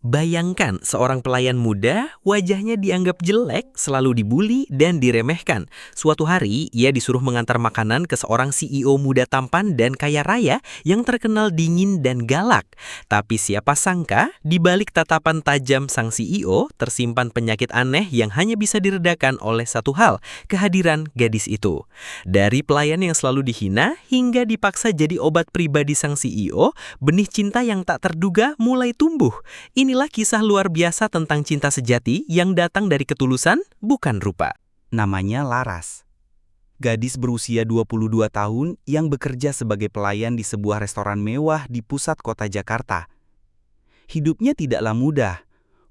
Bayangkan seorang pelayan muda, wajahnya dianggap jelek, selalu dibully, dan diremehkan. Suatu hari, ia disuruh mengantar makanan ke seorang CEO muda tampan dan kaya raya yang terkenal dingin dan galak. Tapi siapa sangka, di balik tatapan tajam sang CEO, tersimpan penyakit aneh yang hanya bisa diredakan oleh satu hal, kehadiran gadis itu. Dari pelayan yang selalu dihina, hingga dipaksa jadi obat pribadi sang CEO, benih cinta yang tak terduga mulai tumbuh. Inilah kisah luar biasa tentang cinta sejati yang datang dari ketulusan, bukan rupa. Namanya Laras. Gadis berusia 22 tahun yang bekerja sebagai pelayan di sebuah restoran mewah di pusat kota Jakarta. Hidupnya tidaklah mudah.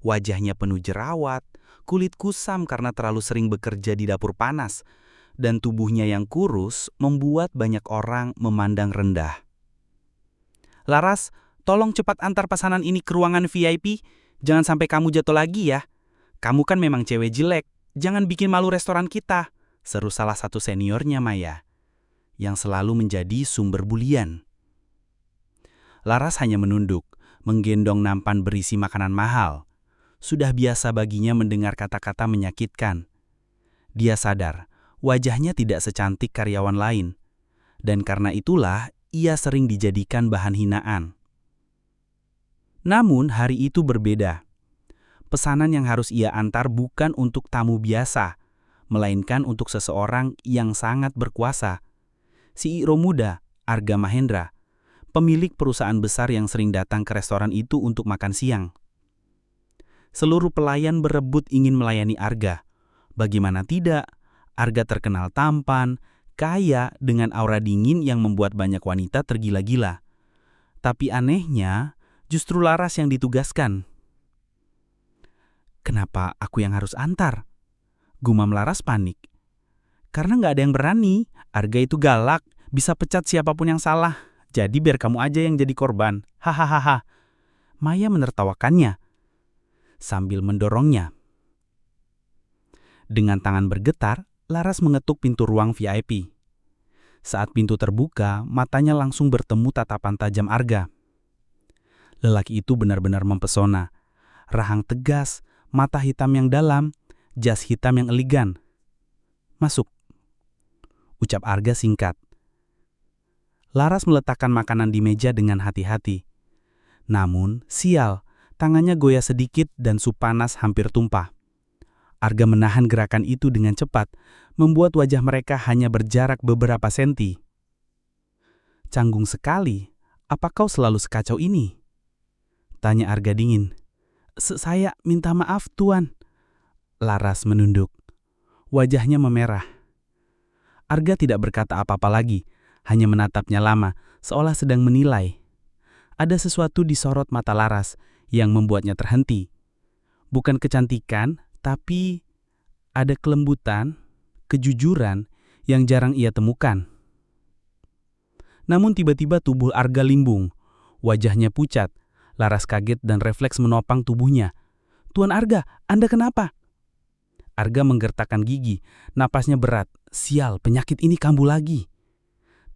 Wajahnya penuh jerawat, kulit kusam karena terlalu sering bekerja di dapur panas, dan tubuhnya yang kurus membuat banyak orang memandang rendah. Laras, tolong cepat antar pesanan ini ke ruangan VIP. Jangan sampai kamu jatuh lagi ya. Kamu kan memang cewek jelek. Jangan bikin malu restoran kita, seru salah satu seniornya Maya, yang selalu menjadi sumber bulian. Laras hanya menunduk, menggendong nampan berisi makanan mahal. Sudah biasa baginya mendengar kata-kata menyakitkan. Dia sadar, wajahnya tidak secantik karyawan lain. Dan karena itulah, ia sering dijadikan bahan hinaan. Namun hari itu berbeda. Pesanan yang harus ia antar bukan untuk tamu biasa, melainkan untuk seseorang yang sangat berkuasa. CEO muda, Arga Mahendra, pemilik perusahaan besar yang sering datang ke restoran itu untuk makan siang. Seluruh pelayan berebut ingin melayani Arga. Bagaimana tidak, Arga terkenal tampan, kaya dengan aura dingin yang membuat banyak wanita tergila-gila. Tapi anehnya, justru Laras yang ditugaskan. Kenapa aku yang harus antar? Gumam Laras panik. Karena nggak ada yang berani. Arga itu galak, bisa pecat siapapun yang salah. Jadi biar kamu aja yang jadi korban. Hahaha. Maya menertawakannya sambil mendorongnya. Dengan tangan bergetar, Laras mengetuk pintu ruang VIP. Saat pintu terbuka, matanya langsung bertemu tatapan tajam Arga. Lelaki itu benar-benar mempesona. Rahang tegas, mata hitam yang dalam, jas hitam yang elegan. Masuk, ucap Arga singkat. Laras meletakkan makanan di meja dengan hati-hati. Namun, sial, tangannya goyah sedikit dan sup panas hampir tumpah. Arga menahan gerakan itu dengan cepat, membuat wajah mereka hanya berjarak beberapa senti. Canggung sekali, apa kau selalu sekacau ini? Tanya Arga dingin. Saya minta maaf, Tuan. Laras menunduk. Wajahnya memerah. Arga tidak berkata apa-apa lagi, hanya menatapnya lama, seolah sedang menilai. Ada sesuatu di sorot mata Laras yang membuatnya terhenti. Bukan kecantikan, tapi ada kelembutan, kejujuran yang jarang ia temukan. Namun tiba-tiba tubuh Arga limbung, wajahnya pucat. Laras kaget dan refleks menopang tubuhnya. Tuan Arga, Anda kenapa? Arga menggertakkan gigi, napasnya berat. Sial, penyakit ini kambuh lagi.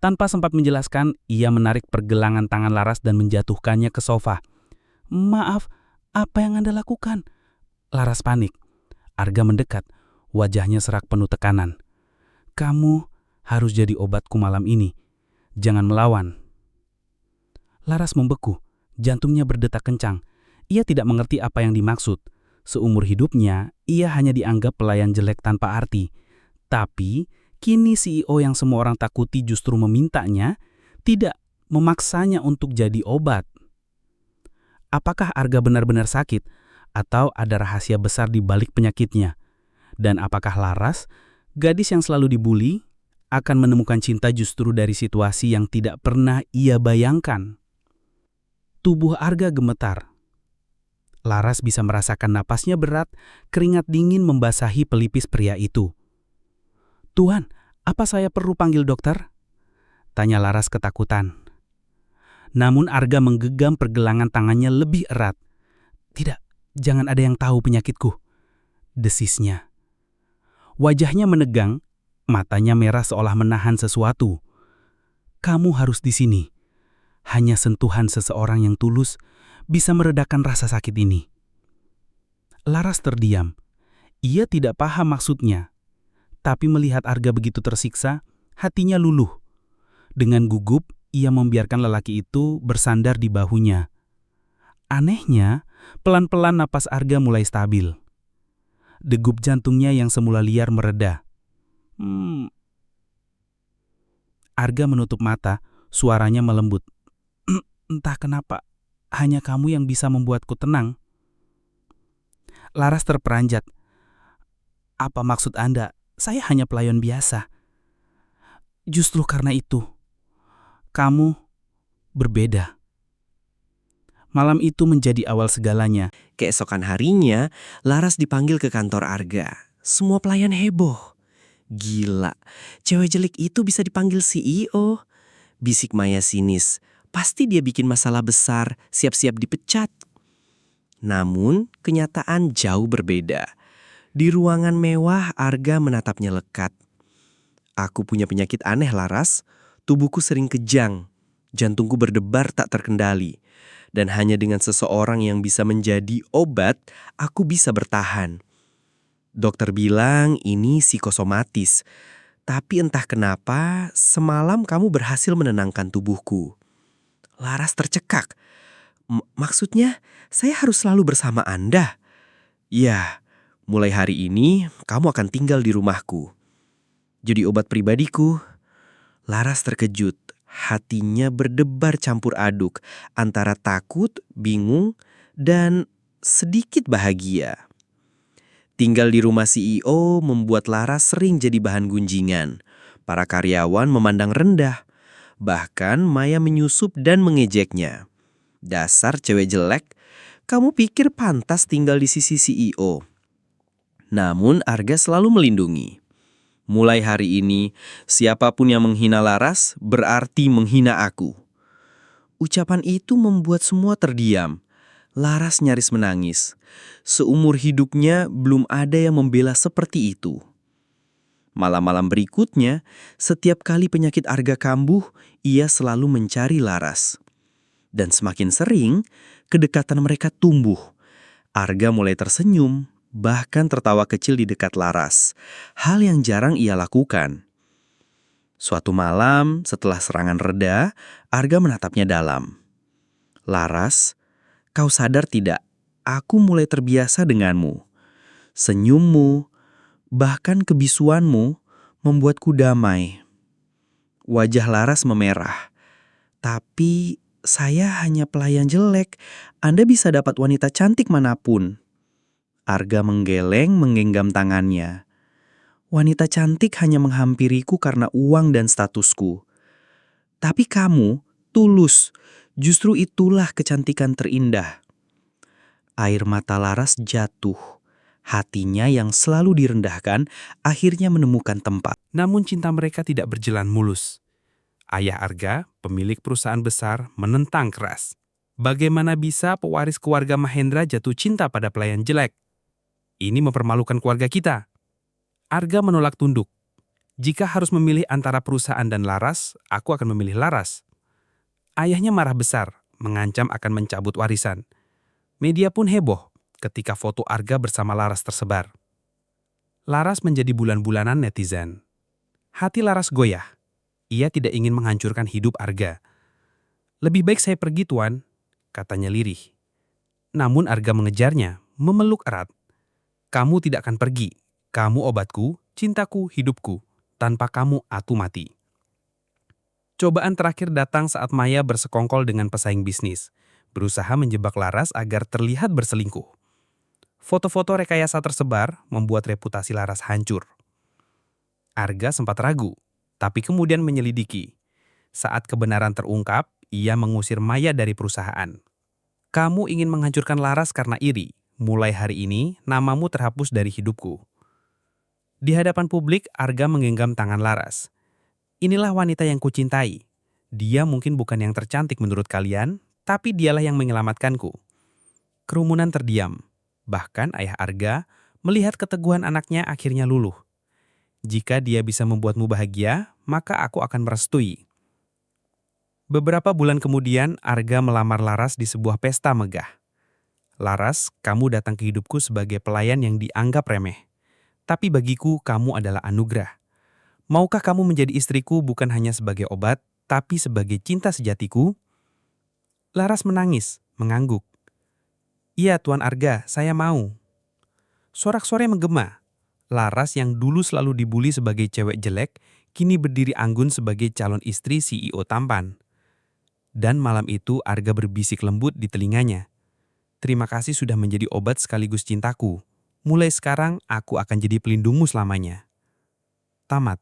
Tanpa sempat menjelaskan, ia menarik pergelangan tangan Laras dan menjatuhkannya ke sofa. Maaf, apa yang Anda lakukan? Laras panik. Arga mendekat, wajahnya serak penuh tekanan. Kamu harus jadi obatku malam ini. Jangan melawan. Laras membeku. Jantungnya berdetak kencang. Ia tidak mengerti apa yang dimaksud. Seumur hidupnya, ia hanya dianggap pelayan jelek tanpa arti. Tapi, kini CEO yang semua orang takuti justru memintanya, tidak memaksanya untuk jadi obat. Apakah Arga benar-benar sakit? Atau ada rahasia besar di balik penyakitnya? Dan apakah Laras, gadis yang selalu dibully, akan menemukan cinta justru dari situasi yang tidak pernah ia bayangkan? Tubuh Arga gemetar. Laras bisa merasakan napasnya berat, keringat dingin membasahi pelipis pria itu. Tuan, apa saya perlu panggil dokter? Tanya Laras ketakutan. Namun Arga menggenggam pergelangan tangannya lebih erat. Tidak, jangan ada yang tahu penyakitku, desisnya. Wajahnya menegang, matanya merah seolah menahan sesuatu. Kamu harus di sini. Hanya sentuhan seseorang yang tulus bisa meredakan rasa sakit ini. Laras terdiam. Ia tidak paham maksudnya. Tapi melihat Arga begitu tersiksa, hatinya luluh. Dengan gugup, ia membiarkan lelaki itu bersandar di bahunya. Anehnya, pelan-pelan napas Arga mulai stabil. Degup jantungnya yang semula liar mereda. Arga menutup mata, suaranya melembut. Entah kenapa, hanya kamu yang bisa membuatku tenang. Laras terperanjat. Apa maksud Anda? Saya hanya pelayan biasa. Justru karena itu, kamu berbeda. Malam itu menjadi awal segalanya. Keesokan harinya, Laras dipanggil ke kantor Arga. Semua pelayan heboh. Gila, cewek jelek itu bisa dipanggil CEO. Bisik Maya sinis. Pasti dia bikin masalah besar, siap-siap dipecat. Namun, kenyataan jauh berbeda. Di ruangan mewah, Arga menatapnya lekat. Aku punya penyakit aneh, Laras. Tubuhku sering kejang. Jantungku berdebar tak terkendali. Dan hanya dengan seseorang yang bisa menjadi obat, aku bisa bertahan. Dokter bilang ini psikosomatis. Tapi entah kenapa, semalam kamu berhasil menenangkan tubuhku. Laras tercekak. Maksudnya, saya harus selalu bersama Anda? Ya, mulai hari ini kamu akan tinggal di rumahku. Jadi obat pribadiku. Laras terkejut. Hatinya berdebar campur aduk antara takut, bingung, dan sedikit bahagia. Tinggal di rumah CEO membuat Laras sering jadi bahan gunjingan. Para karyawan memandang rendah. Bahkan Maya menyusup dan mengejeknya. Dasar cewek jelek, kamu pikir pantas tinggal di sisi CEO. Namun Arga selalu melindungi. Mulai hari ini, siapapun yang menghina Laras berarti menghina aku. Ucapan itu membuat semua terdiam. Laras nyaris menangis. Seumur hidupnya belum ada yang membela seperti itu. Malam-malam berikutnya, setiap kali penyakit Arga kambuh, ia selalu mencari Laras. Dan semakin sering, kedekatan mereka tumbuh. Arga mulai tersenyum, bahkan tertawa kecil di dekat Laras. Hal yang jarang ia lakukan. Suatu malam, setelah serangan reda, Arga menatapnya dalam. Laras, kau sadar tidak? Aku mulai terbiasa denganmu. Senyummu, bahkan kebisuanmu, membuatku damai. Wajah Laras memerah. Tapi saya hanya pelayan jelek. Anda bisa dapat wanita cantik manapun. Arga menggeleng menggenggam tangannya. Wanita cantik hanya menghampiriku karena uang dan statusku. Tapi kamu tulus. Justru itulah kecantikan terindah. Air mata Laras jatuh. Hatinya yang selalu direndahkan akhirnya menemukan tempat. Namun cinta mereka tidak berjalan mulus. Ayah Arga, pemilik perusahaan besar, menentang keras. Bagaimana bisa pewaris keluarga Mahendra jatuh cinta pada pelayan jelek? Ini mempermalukan keluarga kita. Arga menolak tunduk. Jika harus memilih antara perusahaan dan Laras, aku akan memilih Laras. Ayahnya marah besar, mengancam akan mencabut warisan. Media pun heboh ketika foto Arga bersama Laras tersebar. Laras menjadi bulan-bulanan netizen. Hati Laras goyah. Ia tidak ingin menghancurkan hidup Arga. Lebih baik saya pergi, Tuan, katanya lirih. Namun Arga mengejarnya, memeluk erat. Kamu tidak akan pergi. Kamu obatku, cintaku, hidupku. Tanpa kamu, aku mati. Cobaan terakhir datang saat Maya bersekongkol dengan pesaing bisnis, berusaha menjebak Laras agar terlihat berselingkuh. Foto-foto rekayasa tersebar membuat reputasi Laras hancur. Arga sempat ragu, tapi kemudian menyelidiki. Saat kebenaran terungkap, ia mengusir Maya dari perusahaan. Kamu ingin menghancurkan Laras karena iri. Mulai hari ini, namamu terhapus dari hidupku. Di hadapan publik, Arga menggenggam tangan Laras. Inilah wanita yang kucintai. Dia mungkin bukan yang tercantik menurut kalian, tapi dialah yang menyelamatkanku. Kerumunan terdiam. Bahkan ayah Arga melihat keteguhan anaknya akhirnya luluh. Jika dia bisa membuatmu bahagia, maka aku akan merestui. Beberapa bulan kemudian, Arga melamar Laras di sebuah pesta megah. Laras, kamu datang ke hidupku sebagai pelayan yang dianggap remeh. Tapi bagiku, kamu adalah anugerah. Maukah kamu menjadi istriku bukan hanya sebagai obat, tapi sebagai cinta sejatiku? Laras menangis, mengangguk. Iya, Tuan Arga, saya mau. Sorak-sorai menggema. Laras yang dulu selalu dibully sebagai cewek jelek, kini berdiri anggun sebagai calon istri CEO tampan. Dan malam itu Arga berbisik lembut di telinganya. Terima kasih sudah menjadi obat sekaligus cintaku. Mulai sekarang aku akan jadi pelindungmu selamanya. Tamat.